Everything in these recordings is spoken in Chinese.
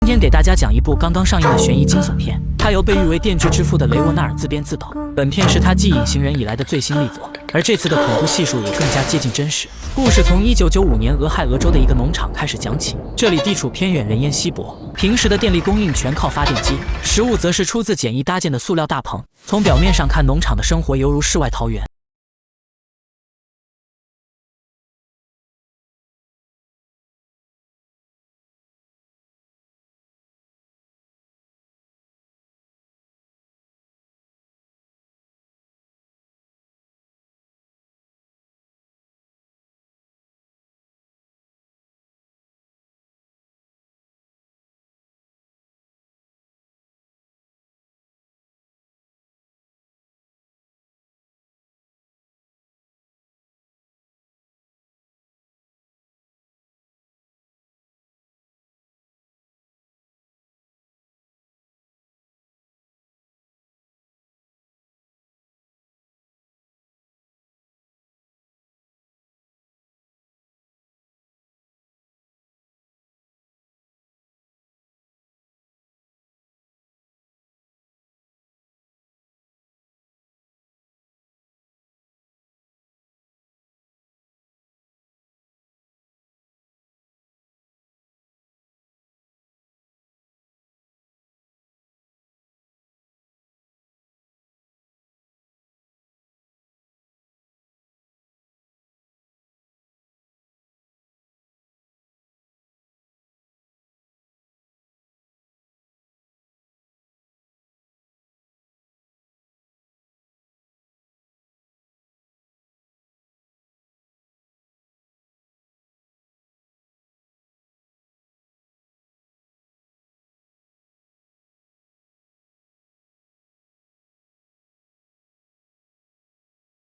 天给大家讲一部刚刚上映的悬疑惊悚片，它由被誉为电锯之父的雷沃纳尔自编自导。本片是他继《隐形人》以来的最新力作，而这次的恐怖系数也更加接近真实。故事从1995年俄亥俄州的一个农场开始讲起，这里地处偏远，人烟稀薄，平时的电力供应全靠发电机，食物则是出自简易搭建的塑料大棚。从表面上看，农场的生活犹如世外桃源。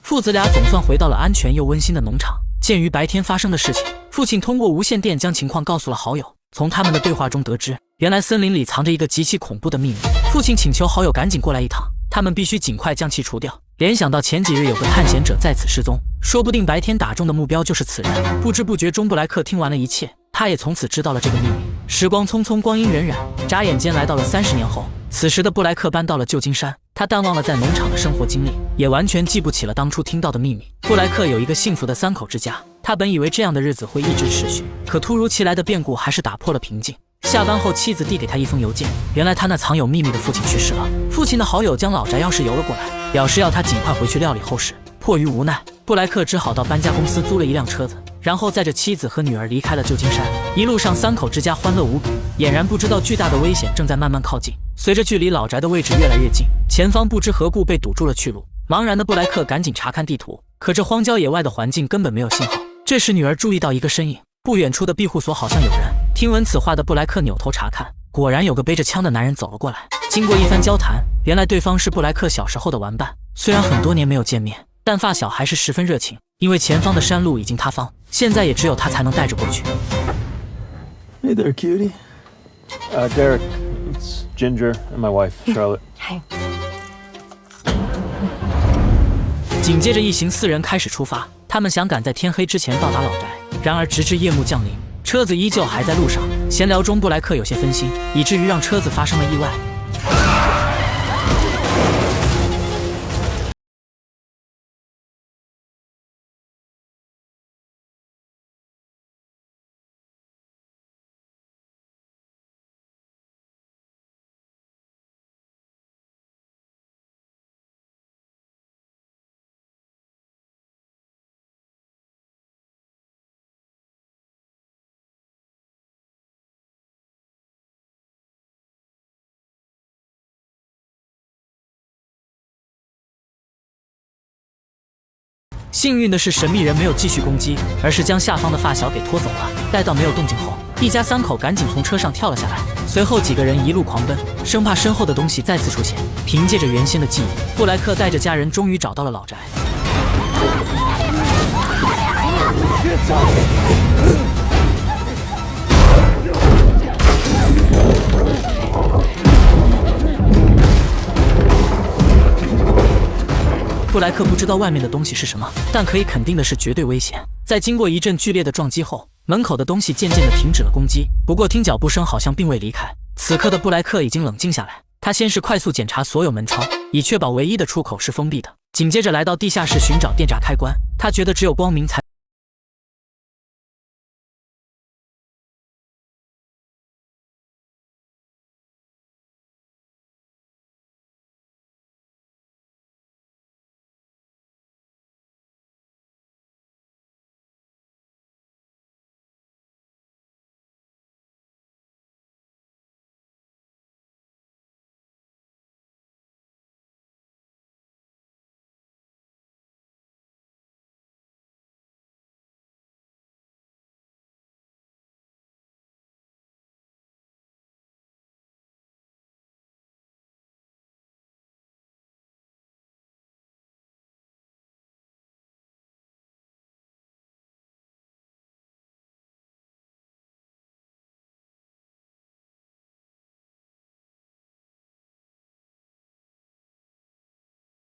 父子俩总算回到了安全又温馨的农场。鉴于白天发生的事情，父亲通过无线电将情况告诉了好友。从他们的对话中得知，原来森林里藏着一个极其恐怖的秘密。父亲请求好友赶紧过来一趟，他们必须尽快将其除掉。联想到前几日有个探险者在此失踪，说不定白天打中的目标就是此人。不知不觉中，布莱克听完了一切，他也从此知道了这个秘密。时光匆匆，光阴荏苒，眨眼间来到了30年后。此时的布莱克搬到了旧金山，他淡忘了在农场的生活经历，也完全记不起了当初听到的秘密。布莱克有一个幸福的3口之家，他本以为这样的日子会一直持续，可突如其来的变故还是打破了平静。下班后，妻子递给他一封邮件，原来他那藏有秘密的父亲去世了。父亲的好友将老宅钥匙邮了过来，表示要他尽快回去料理后事。迫于无奈，布莱克只好到搬家公司租了一辆车子，然后载着妻子和女儿离开了旧金山。一路上3口之家欢乐无比，俨然不知道巨大的危险正在慢慢靠近。随着距离老宅的位置越来越近，前方不知何故被堵住了去路。茫然的布莱克赶紧查看地图，可这荒郊野外的环境根本没有信号。这时女儿注意到一个身影，不远处的庇护所好像有人。听闻此话的布莱克扭头查看，果然有个背着枪的男人走了过来。经过一番交谈，原来对方是布莱克小时候的玩伴，虽然很多年没有见面，但发小还是十分热情。因为前方的山路已经塌方，现在也只有他才能带着过去。 Hey there, cutie. Derek, it's Ginger and my wife, Charlotte. Hey. 紧接着一行4人开始出发，他们想赶在天黑之前到达老宅。然而直至夜幕降临，车子依旧还在路上。闲聊中，布莱克有些分心，以至于让车子发生了意外。幸运的是，神秘人没有继续攻击，而是将下方的发小给拖走了。待到没有动静后，一家3口赶紧从车上跳了下来。随后几个人一路狂奔，生怕身后的东西再次出现。凭借着原先的记忆，布莱克带着家人终于找到了老宅。布莱克不知道外面的东西是什么，但可以肯定的是绝对危险。在经过一阵剧烈的撞击后，门口的东西渐渐地停止了攻击。不过听脚步声好像并未离开，此刻的布莱克已经冷静下来，他先是快速检查所有门窗，以确保唯一的出口是封闭的，紧接着来到地下室寻找电闸开关。他觉得只有光明才。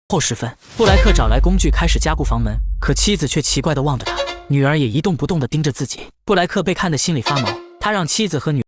后10分，布莱克找来工具开始加固房门，可妻子却奇怪地望着他，女儿也一动不动地盯着自己。布莱克被看得心里发毛，他让妻子和女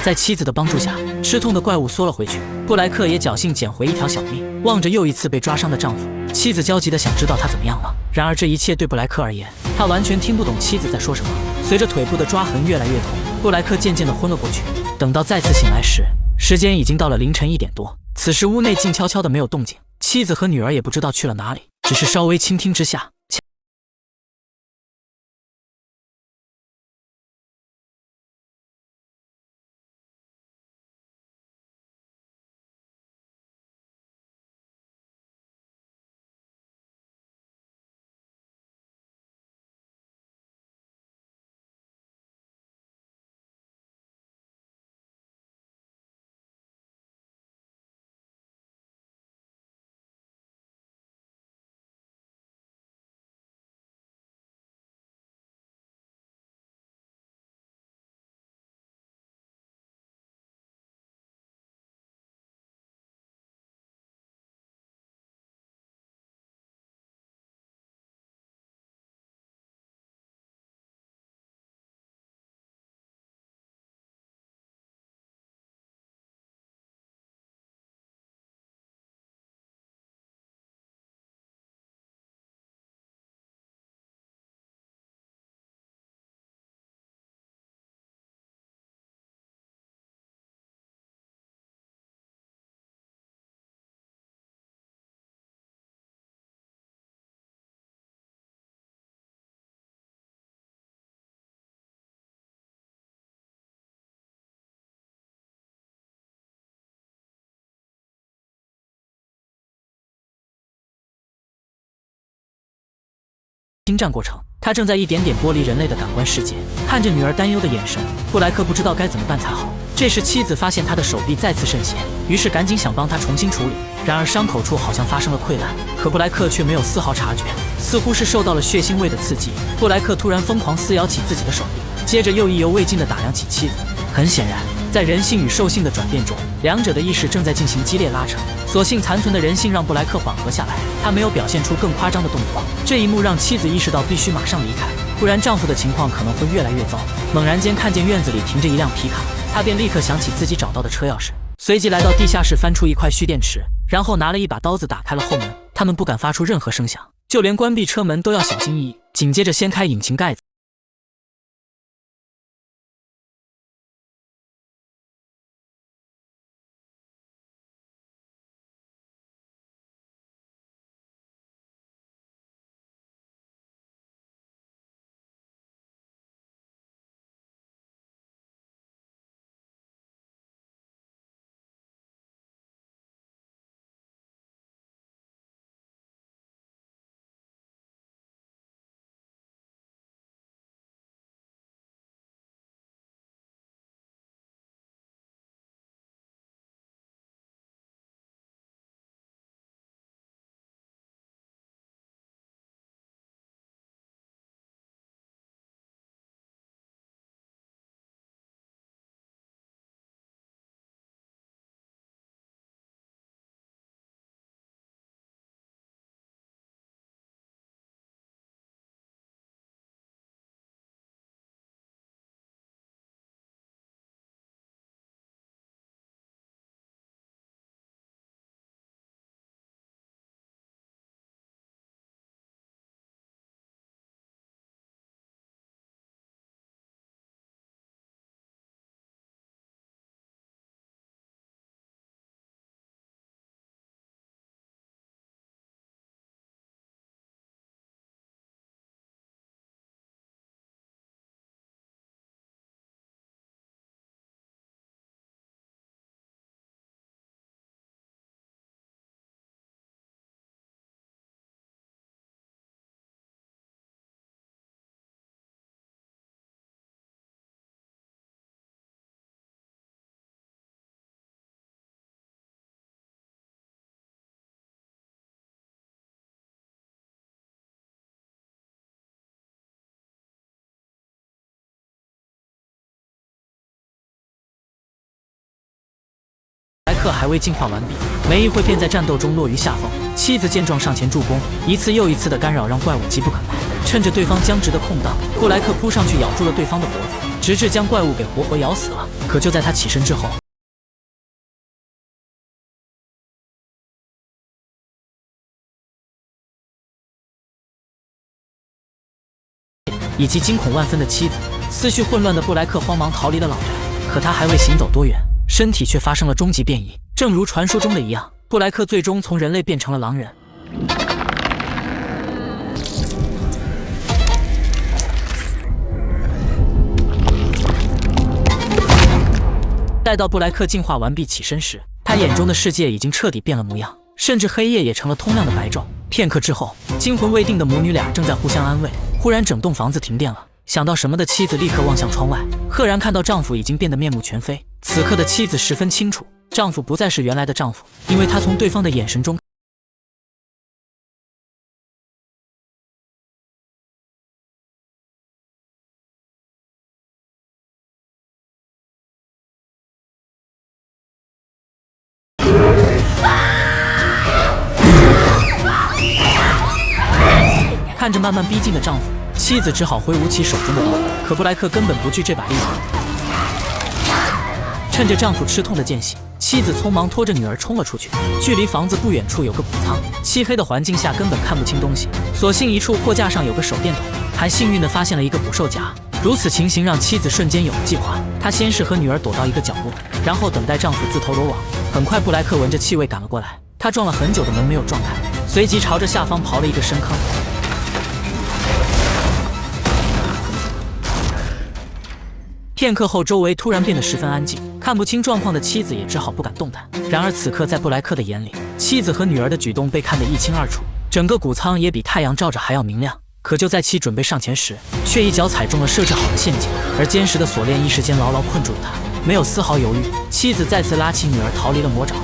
在妻子的帮助下，吃痛的怪物缩了回去。布莱克也侥幸捡回一条小命。望着又一次被抓伤的丈夫，妻子焦急地想知道他怎么样了。然而这一切对布莱克而言，他完全听不懂妻子在说什么。随着腿部的抓痕越来越痛，布莱克渐渐地昏了过去。等到再次醒来时，时间已经到了凌晨1点多。此时屋内静悄悄的，没有动静，妻子和女儿也不知道去了哪里，只是稍微倾听之下。侵占过程，他正在一点点剥离人类的感官世界。看着女儿担忧的眼神，布莱克不知道该怎么办才好。这时妻子发现他的手臂再次渗血，于是赶紧想帮他重新处理。然而伤口处好像发生了溃烂，可布莱克却没有丝毫察觉，似乎是受到了血腥味的刺激。布莱克突然疯狂撕咬起自己的手臂，接着又意犹未尽地打量起妻子。很显然，在人性与兽性的转变中，两者的意识正在进行激烈拉扯。所幸残存的人性让布莱克缓和下来，他没有表现出更夸张的动作。这一幕让妻子意识到必须马上离开。不然丈夫的情况可能会越来越糟。猛然间看见院子里停着一辆皮卡，她便立刻想起自己找到的车钥匙，随即来到地下室翻出一块蓄电池，然后拿了一把刀子打开了后门。他们不敢发出任何声响，就连关闭车门都要小心翼翼。紧接着掀开引擎盖子，莱克还未进化完毕，没一会便在战斗中落于下风。妻子见状上前助攻，一次又一次的干扰让怪物急不可耐。趁着对方僵直的空档，布莱克扑上去咬住了对方的脖子，直至将怪物给活活咬死了。可就在他起身之后，以及惊恐万分的妻子，思绪混乱的布莱克慌忙逃离了老宅。可他还未行走多远，身体却发生了终极变异。正如传说中的一样，布莱克最终从人类变成了狼人。待到布莱克进化完毕起身时，他眼中的世界已经彻底变了模样，甚至黑夜也成了通亮的白昼。片刻之后，惊魂未定的母女俩正在互相安慰，忽然整栋房子停电了。想到什么的妻子立刻望向窗外，赫然看到丈夫已经变得面目全非。此刻的妻子十分清楚，丈夫不再是原来的丈夫，因为她从对方的眼神中看着慢慢逼近的丈夫，妻子只好挥舞起手中的刀。可布莱克根本不惧这把利刃，趁着丈夫吃痛的间隙，妻子匆忙拖着女儿冲了出去。距离房子不远处有个谷仓，漆黑的环境下根本看不清东西。所幸一处货架上有个手电筒，还幸运地发现了一个捕兽夹。如此情形让妻子瞬间有了计划。她先是和女儿躲到一个角落，然后等待丈夫自投罗网。很快，布莱克闻着气味赶了过来，他撞了很久的门没有撞开，随即朝着下方刨了一个深坑。片刻后，周围突然变得十分安静，看不清状况的妻子也只好不敢动弹。然而此刻，在布莱克的眼里，妻子和女儿的举动被看得一清二楚，整个谷仓也比太阳照着还要明亮。可就在其准备上前时，却一脚踩中了设置好的陷阱，而坚实的锁链一时间牢牢困住了他。没有丝毫犹豫，妻子再次拉起女儿逃离了魔爪。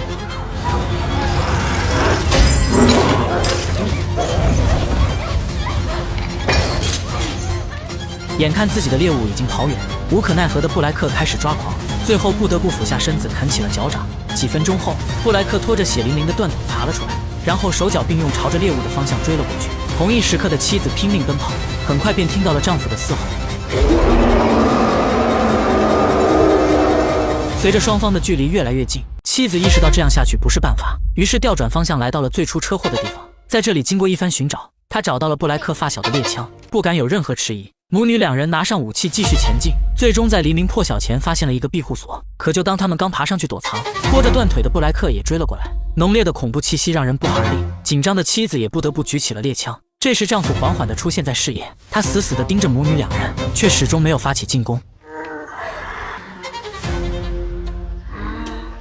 眼看自己的猎物已经跑远，无可奈何的布莱克开始抓狂，最后不得不俯下身子啃起了脚掌。几分钟后，布莱克拖着血淋淋的断腿爬了出来，然后手脚并用朝着猎物的方向追了过去。同一时刻的妻子拼命奔跑，很快便听到了丈夫的嘶吼。随着双方的距离越来越近，妻子意识到这样下去不是办法，于是调转方向来到了最初车祸的地方。在这里经过一番寻找，她找到了布莱克发小的猎枪，不敢有任何迟疑。母女两人拿上武器继续前进，最终在黎明破晓前发现了一个庇护所。可就当他们刚爬上去躲藏，拖着断腿的布莱克也追了过来。浓烈的恐怖气息让人不寒而栗，紧张的妻子也不得不举起了猎枪。这时丈夫缓缓地出现在视野，他死死地盯着母女两人，却始终没有发起进攻。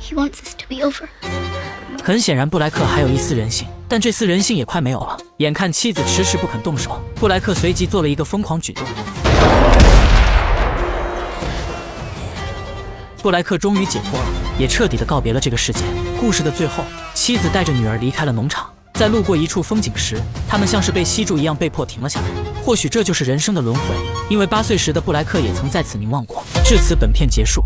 He wants this to be over. 很显然布莱克还有一丝人性，但这丝人性也快没有了。眼看妻子迟迟不肯动手，布莱克随即做了一个疯狂举动。布莱克终于解脱了，也彻底的告别了这个世界。故事的最后，妻子带着女儿离开了农场，在路过一处风景时，他们像是被吸住一样被迫停了下来。或许这就是人生的轮回，因为8岁时的布莱克也曾在此凝望过。至此本片结束。